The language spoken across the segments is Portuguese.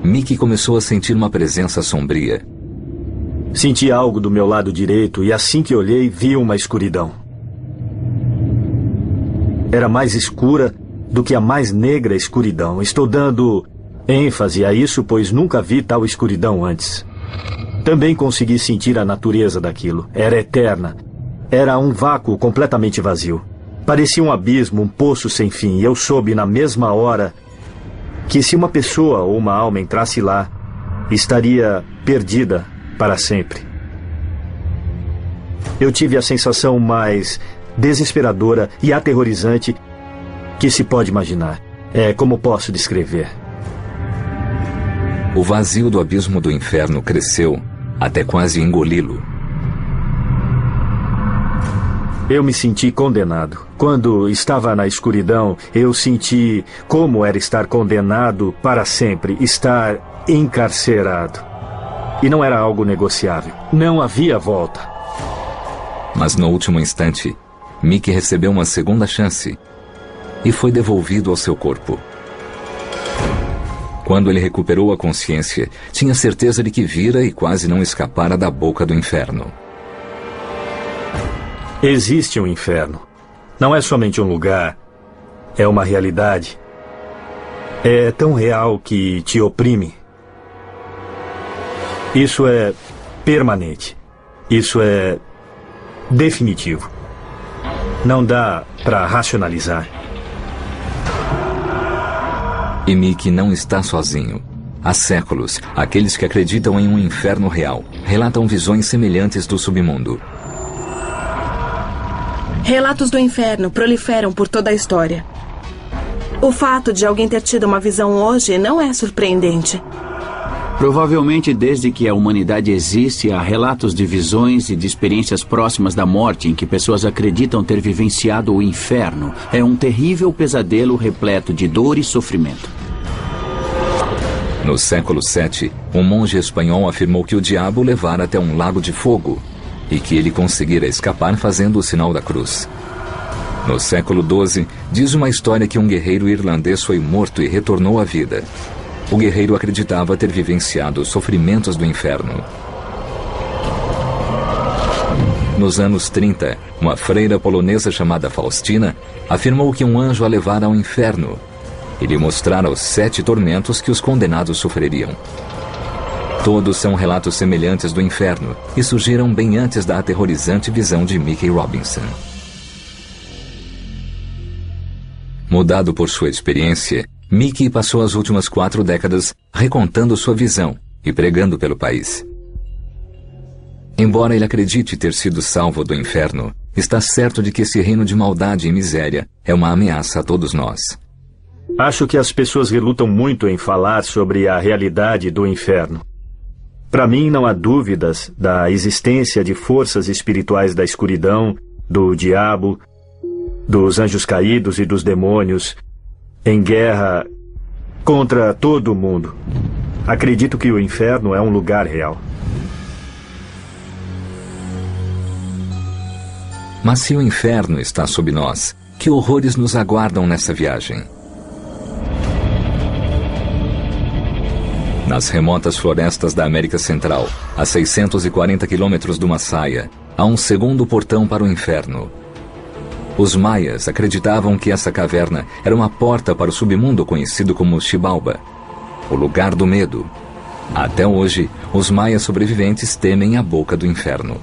Mickey começou a sentir uma presença sombria. Senti algo do meu lado direito e assim que olhei, vi uma escuridão. Era mais escura do que a mais negra escuridão. Estou dando ênfase a isso, pois nunca vi tal escuridão antes. Também consegui sentir a natureza daquilo. Era eterna. Era um vácuo completamente vazio. Parecia um abismo, um poço sem fim. E eu soube na mesma hora que se uma pessoa ou uma alma entrasse lá, estaria perdida para sempre. Eu tive a sensação mais desesperadora e aterrorizante que se pode imaginar. Como posso descrever? O vazio do abismo do inferno cresceu até quase engoli-lo. Eu me senti condenado. Quando estava na escuridão, eu senti como era estar condenado para sempre, estar encarcerado. E não era algo negociável. Não havia volta. Mas no último instante, Mickey recebeu uma segunda chance e foi devolvido ao seu corpo. Quando ele recuperou a consciência, tinha certeza de que vira e quase não escapara da boca do inferno. Existe um inferno. Não é somente um lugar. É uma realidade. É tão real que te oprime. Isso é permanente. Isso é definitivo. Não dá para racionalizar. E Mickey não está sozinho. Há séculos, aqueles que acreditam em um inferno real relatam visões semelhantes do submundo. Relatos do inferno proliferam por toda a história. O fato de alguém ter tido uma visão hoje não é surpreendente. Provavelmente desde que a humanidade existe, há relatos de visões e de experiências próximas da morte em que pessoas acreditam ter vivenciado o inferno. É um terrível pesadelo repleto de dor e sofrimento. No século VII, um monge espanhol afirmou que o diabo o levara até um lago de fogo e que ele conseguira escapar fazendo o sinal da cruz. No século XII, diz uma história que um guerreiro irlandês foi morto e retornou à vida. O guerreiro acreditava ter vivenciado os sofrimentos do inferno. Nos anos 30, uma freira polonesa chamada Faustina afirmou que um anjo a levara ao inferno e lhe mostrara os 7 tormentos que os condenados sofreriam. Todos são relatos semelhantes do inferno e surgiram bem antes da aterrorizante visão de Mickey Robinson. Mudado por sua experiência, Mickey passou as últimas 4 décadas recontando sua visão e pregando pelo país. Embora ele acredite ter sido salvo do inferno, está certo de que esse reino de maldade e miséria é uma ameaça a todos nós. Acho que as pessoas relutam muito em falar sobre a realidade do inferno. Para mim, não há dúvidas da existência de forças espirituais da escuridão, do diabo, dos anjos caídos e dos demônios, em guerra contra todo mundo. Acredito que o inferno é um lugar real. Mas se o inferno está sob nós, que horrores nos aguardam nessa viagem? Nas remotas florestas da América Central, a 640 quilômetros do Massaia, há um segundo portão para o inferno. Os maias acreditavam que essa caverna era uma porta para o submundo conhecido como Xibalba, o lugar do medo. Até hoje, os maias sobreviventes temem a boca do inferno.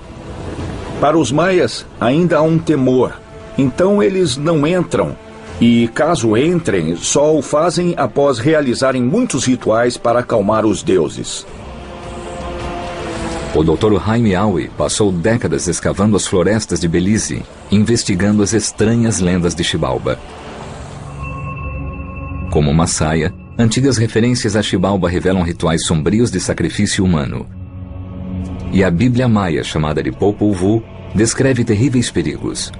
Para os maias, ainda há um temor. Então eles não entram. E caso entrem, só o fazem após realizarem muitos rituais para acalmar os deuses. O Dr. Jaime Aui passou décadas escavando as florestas de Belize, investigando as estranhas lendas de Xibalba. Como Massaia, antigas referências a Xibalba revelam rituais sombrios de sacrifício humano. E a Bíblia maia, chamada de Popol Vuh, descreve terríveis perigos.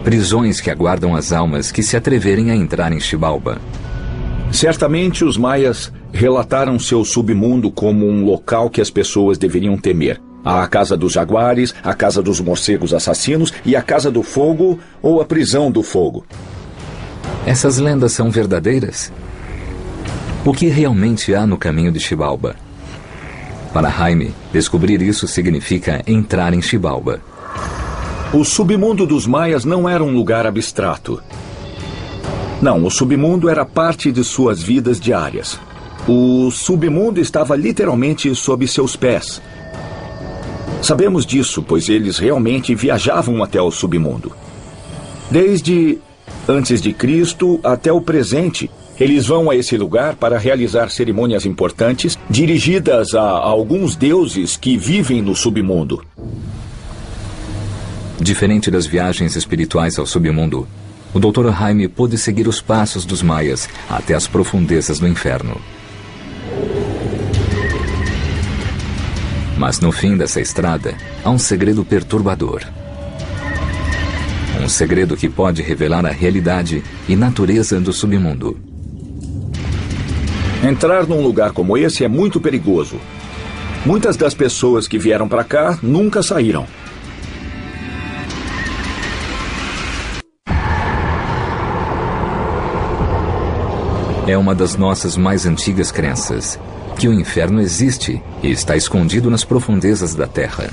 Prisões que aguardam as almas que se atreverem a entrar em Xibalba. Certamente os maias relataram seu submundo como um local que as pessoas deveriam temer. A casa dos jaguares, a casa dos morcegos assassinos e a casa do fogo ou a prisão do fogo. Essas lendas são verdadeiras? O que realmente há no caminho de Xibalba? Para Jaime, descobrir isso significa entrar em Xibalba. O submundo dos maias não era um lugar abstrato. Não, o submundo era parte de suas vidas diárias. O submundo estava literalmente sob seus pés. Sabemos disso, pois eles realmente viajavam até o submundo. Desde antes de Cristo até o presente, eles vão a esse lugar para realizar cerimônias importantes dirigidas a alguns deuses que vivem no submundo. Diferente das viagens espirituais ao submundo, o Dr. Jaime pôde seguir os passos dos maias até as profundezas do inferno. Mas no fim dessa estrada, há um segredo perturbador. Um segredo que pode revelar a realidade e natureza do submundo. Entrar num lugar como esse é muito perigoso. Muitas das pessoas que vieram para cá nunca saíram. É uma das nossas mais antigas crenças, que o inferno existe e está escondido nas profundezas da Terra.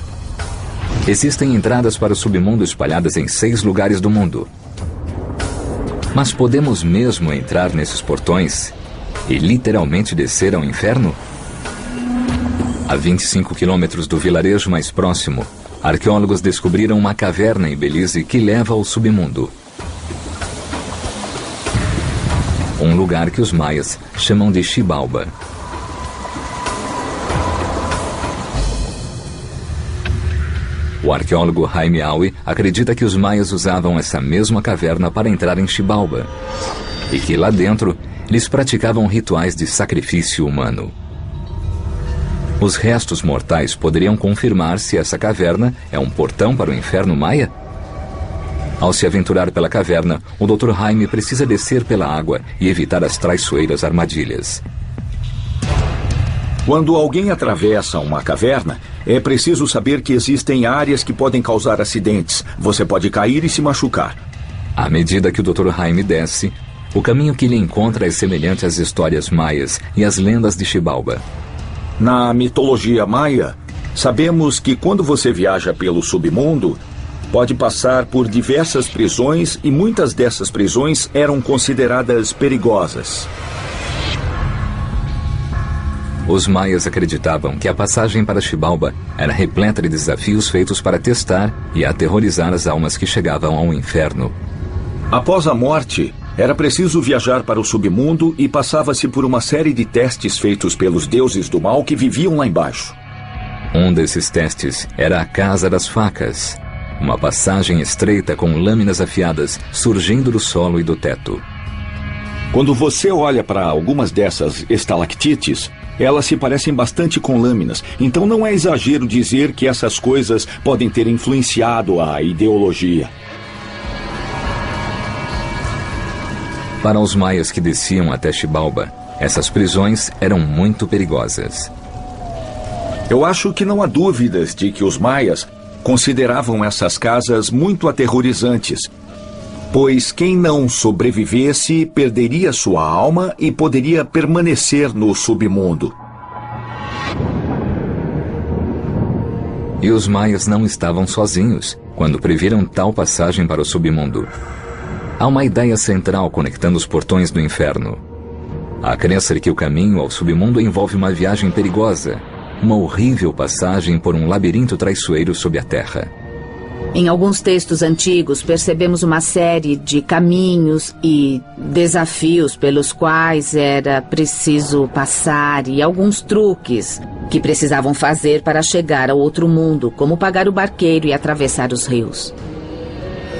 Existem entradas para o submundo espalhadas em 6 lugares do mundo. Mas podemos mesmo entrar nesses portões e literalmente descer ao inferno? A 25 quilômetros do vilarejo mais próximo, arqueólogos descobriram uma caverna em Belize que leva ao submundo. Um lugar que os maias chamam de Xibalba. O arqueólogo Jaime Aui acredita que os maias usavam essa mesma caverna para entrar em Xibalba e que lá dentro eles praticavam rituais de sacrifício humano. Os restos mortais poderiam confirmar se essa caverna é um portão para o inferno maia? Ao se aventurar pela caverna, o Dr. Jaime precisa descer pela água e evitar as traiçoeiras armadilhas. Quando alguém atravessa uma caverna, é preciso saber que existem áreas que podem causar acidentes. Você pode cair e se machucar. À medida que o Dr. Jaime desce, o caminho que ele encontra é semelhante às histórias maias e às lendas de Xibalba. Na mitologia maia, sabemos que quando você viaja pelo submundo, pode passar por diversas prisões e muitas dessas prisões eram consideradas perigosas. Os maias acreditavam que a passagem para Xibalba era repleta de desafios feitos para testar e aterrorizar as almas que chegavam ao inferno. Após a morte, era preciso viajar para o submundo e passava-se por uma série de testes feitos pelos deuses do mal que viviam lá embaixo. Um desses testes era a Casa das Facas, uma passagem estreita com lâminas afiadas surgindo do solo e do teto. Quando você olha para algumas dessas estalactites, elas se parecem bastante com lâminas, então não é exagero dizer que essas coisas podem ter influenciado a ideologia. Para os maias que desciam até Xibalba, essas prisões eram muito perigosas. Eu acho que não há dúvidas de que os maias consideravam essas casas muito aterrorizantes, pois quem não sobrevivesse perderia sua alma e poderia permanecer no submundo. E os maias não estavam sozinhos quando previram tal passagem para o submundo. Há uma ideia central conectando os portões do inferno. A crença de que o caminho ao submundo envolve uma viagem perigosa, uma horrível passagem por um labirinto traiçoeiro sob a terra. Em alguns textos antigos, percebemos uma série de caminhos e desafios pelos quais era preciso passar e alguns truques que precisavam fazer para chegar ao outro mundo, como pagar o barqueiro e atravessar os rios.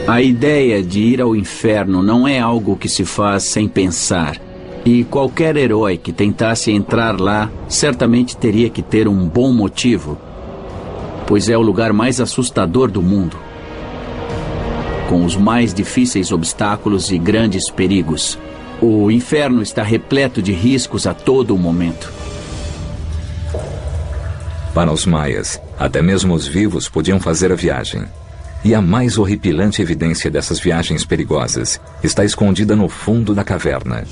A ideia de ir ao inferno não é algo que se faz sem pensar. E qualquer herói que tentasse entrar lá certamente teria que ter um bom motivo, pois é o lugar mais assustador do mundo, com os mais difíceis obstáculos e grandes perigos. O inferno está repleto de riscos a todo momento. Para os maias, até mesmo os vivos podiam fazer a viagem. E a mais horripilante evidência dessas viagens perigosas está escondida no fundo da caverna.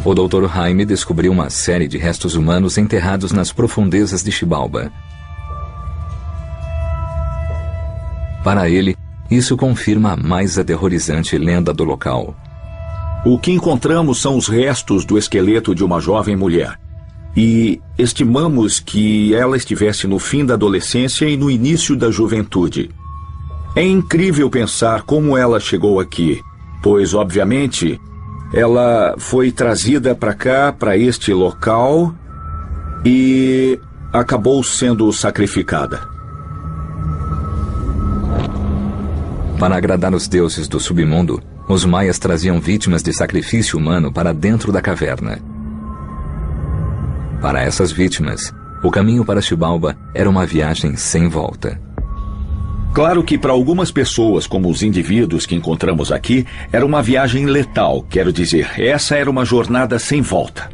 o Dr. Jaime descobriu uma série de restos humanos enterrados nas profundezas de Xibalba. Para ele, isso confirma a mais aterrorizante lenda do local. O que encontramos são os restos do esqueleto de uma jovem mulher. E estimamos que ela estivesse no fim da adolescência e no início da juventude. É incrível pensar como ela chegou aqui, pois, obviamente, ela foi trazida para cá, para este local, e acabou sendo sacrificada. Para agradar os deuses do submundo, os maias traziam vítimas de sacrifício humano para dentro da caverna. Para essas vítimas, o caminho para Xibalba era uma viagem sem volta. Claro que para algumas pessoas, como os indivíduos que encontramos aqui, era uma viagem letal. Quero dizer, essa era uma jornada sem volta.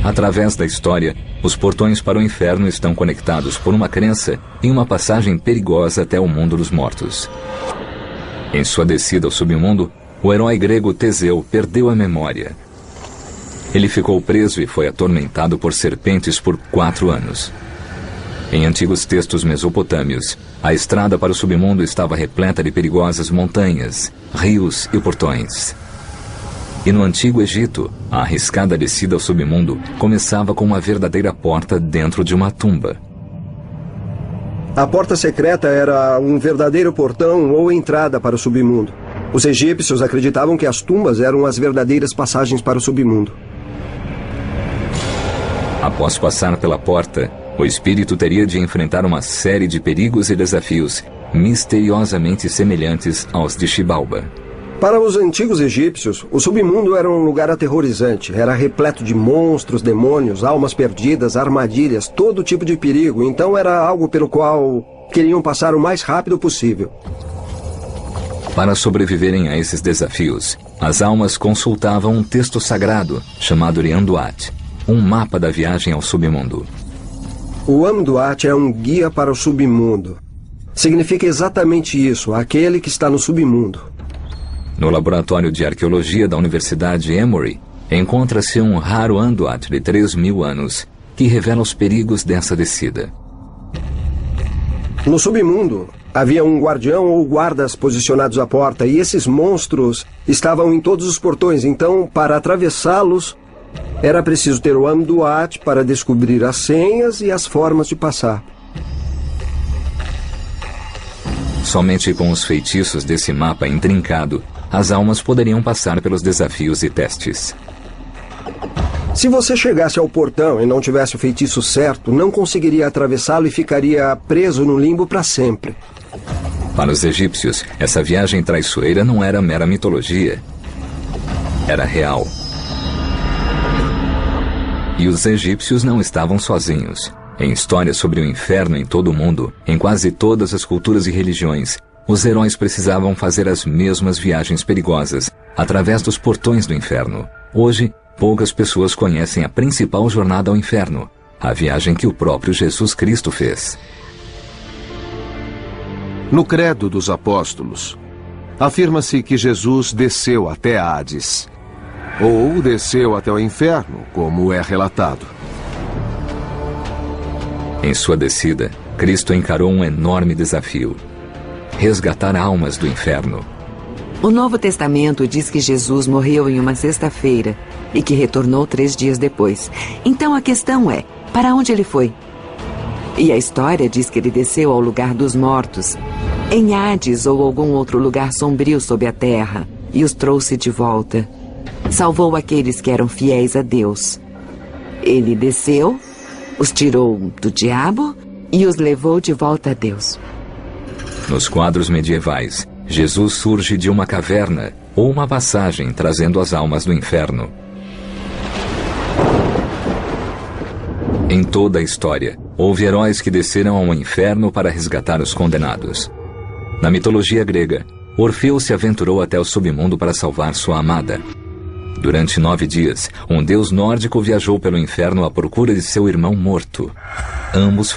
Através da história, os portões para o inferno estão conectados por uma crença em uma passagem perigosa até o mundo dos mortos. Em sua descida ao submundo, o herói grego Teseu perdeu a memória. Ele ficou preso e foi atormentado por serpentes por 4 anos. Em antigos textos mesopotâmios, a estrada para o submundo estava repleta de perigosas montanhas, rios e portões. E no Antigo Egito, a arriscada descida ao submundo começava com uma verdadeira porta dentro de uma tumba. A porta secreta era um verdadeiro portão ou entrada para o submundo. Os egípcios acreditavam que as tumbas eram as verdadeiras passagens para o submundo. Após passar pela porta, o espírito teria de enfrentar uma série de perigos e desafios misteriosamente semelhantes aos de Xibalba. Para os antigos egípcios, o submundo era um lugar aterrorizante. Era repleto de monstros, demônios, almas perdidas, armadilhas, todo tipo de perigo. Então era algo pelo qual queriam passar o mais rápido possível. Para sobreviverem a esses desafios, as almas consultavam um texto sagrado chamado Rianduat, um mapa da viagem ao submundo. O Amduat é um guia para o submundo. Significa exatamente isso, aquele que está no submundo. No laboratório de arqueologia da Universidade Emory, encontra-se um raro Amduat de 3.000 anos, que revela os perigos dessa descida. No submundo, havia um guardião ou guardas posicionados à porta, e esses monstros estavam em todos os portões. Então, para atravessá-los, era preciso ter o Amduat para descobrir as senhas e as formas de passar. Somente com os feitiços desse mapa intrincado, as almas poderiam passar pelos desafios e testes. Se você chegasse ao portão e não tivesse o feitiço certo, não conseguiria atravessá-lo e ficaria preso no limbo para sempre. Para os egípcios, essa viagem traiçoeira não era mera mitologia. Era real. E os egípcios não estavam sozinhos. Em histórias sobre o inferno em todo o mundo, em quase todas as culturas e religiões, os heróis precisavam fazer as mesmas viagens perigosas, através dos portões do inferno. Hoje, poucas pessoas conhecem a principal jornada ao inferno, a viagem que o próprio Jesus Cristo fez. No Credo dos Apóstolos, afirma-se que Jesus desceu até Hades, ou desceu até o inferno, como é relatado. Em sua descida, Cristo encarou um enorme desafio: resgatar almas do inferno. O Novo Testamento diz que Jesus morreu em uma sexta-feira e que retornou 3 dias depois. Então a questão é, para onde ele foi? E a história diz que ele desceu ao lugar dos mortos, em Hades ou algum outro lugar sombrio sob a terra, e os trouxe de volta. Salvou aqueles que eram fiéis a Deus. Ele desceu, os tirou do diabo e os levou de volta a Deus. Nos quadros medievais, Jesus surge de uma caverna ou uma passagem trazendo as almas do inferno. Em toda a história, houve heróis que desceram ao inferno para resgatar os condenados. Na mitologia grega, Orfeu se aventurou até o submundo para salvar sua amada. Durante 9 dias, um deus nórdico viajou pelo inferno à procura de seu irmão morto. Ambos